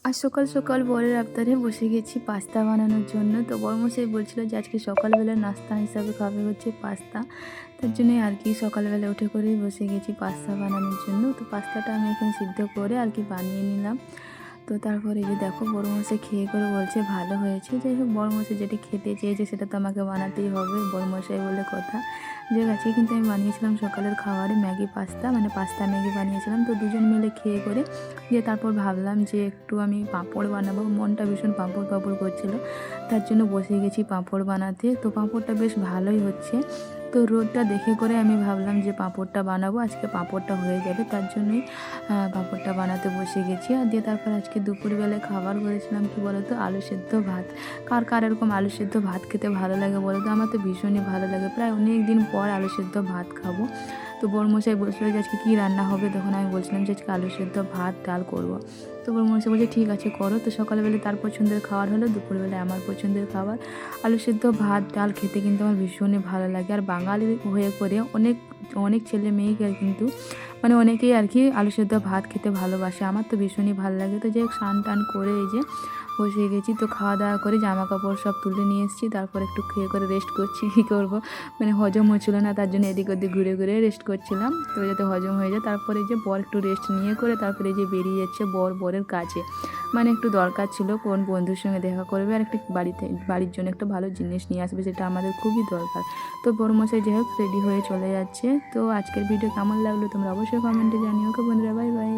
আজ সকাল সকাল বরের আবদারে বসে গেছি পাস্তা বানানোর জন্য। তো বড়মশাই বলছিল যে আজকে সকালবেলা নাস্তা হিসাবে খাবে হচ্ছে পাস্তা। তার জন্যই আর কি সকালবেলা উঠে করেই বসে গেছি পাস্তা বানানোর জন্য। তো পাস্তাটা আমি এখানে সিদ্ধ করে আর কি বানিয়ে নিলাম। তো তারপরে যে দেখো বড়মশাই খেয়ে করে বলছে ভালো হয়েছে। যাই হোক বড়মশাই যেটা খেতে চেয়েছে সেটা তো আমাকে বানাতেই হবে, বড়মশাই বলে কথা। যে আজকে কিন্তু আমি বানিয়েছিলাম সকালের খাবারে ম্যাগি পাস্তা, মানে পাস্তা ম্যাগি বানিয়েছিলাম। তো দুজন মিলে খেয়ে করে দিয়ে তারপর ভাবলাম যে একটু আমি পাঁপড় বানাবো, মনটা ভীষণ পাঁপড় পাঁপড় করছিলো। তার জন্য বসে গেছি পাঁপড় বানাতে। তো পাঁপড়টা বেশ ভালোই হচ্ছে। তো রোদটা দেখে করে আমি ভাবলাম যে পাঁপড়টা বানাবো, আজকে পাঁপড়টা হয়ে যাবে। তার জন্যই পাঁপড়টা বানাতে বসে গেছি। আর দিয়ে তারপর আজকে দুপুরবেলায় খাবার করেছিলাম কি বলো তো, আলু সেদ্ধ ভাত। কার কার এরকম আলু সেদ্ধ ভাত খেতে ভালো লাগে বলো তো? আমার তো ভীষণই ভালো লাগে, প্রায় অনেক দিন পর আলু সেদ্ধ ভাত খাবো। তো বড়মশাই বলছিল যে আজকে কী রান্না হবে, তখন আমি বলছিলাম যে আজকে আলু সেদ্ধ ভাত ডাল করবো। তো বড়মশাই বলছে ঠিক আছে করো। তো সকালবেলা তার পছন্দের খাবার হলো, দুপুরবেলায় আমার পছন্দের খাবার আলু সেদ্ধ ভাত ডাল। খেতে কিন্তু আমার ভীষণই ভালো লাগে। আর বাঙালি হয়ে করে অনেক অনেক ছেলে মেয়েকে কিন্তু মানে অনেকেই আর কি আলু সেদ্ধ ভাত খেতে ভালোবাসে। আমার তো ভীষণই ভালো লাগে। তো যাই হোক স্নান টান করে এই যে বসে গেছি। তো খাওয়া দাওয়া করে জামা কাপড় সব তুলে নিয়ে এসেছি। তারপর একটু খেয়ে করে রেস্ট করছি। কী করবো, মানে হজম হচ্ছিলো না, তার জন্য এদিক ওদিক ঘুরে ঘুরে রেস্ট করছিলাম। তো যাতে হজম হয়ে যায়। তারপরে যে বর একটু রেস্ট নিয়ে করে তারপরে যে বেরিয়ে যাচ্ছে বরের কাজে, মানে একটু দরকার ছিল, কোন বন্ধুর সঙ্গে দেখা করবে আর একটা বাড়ির জন্য একটা ভালো জিনিস নিয়ে আসবে, সেটা আমাদের খুবই দরকার। তো বড়মশাই যাই হোক রেডি হয়ে চলে যাচ্ছে। তো আজকের ভিডিও কেমন লাগলো তোমরা অবশ্যই কমেন্টে জানিও। ওকে বন্ধুরা, বাই বাই।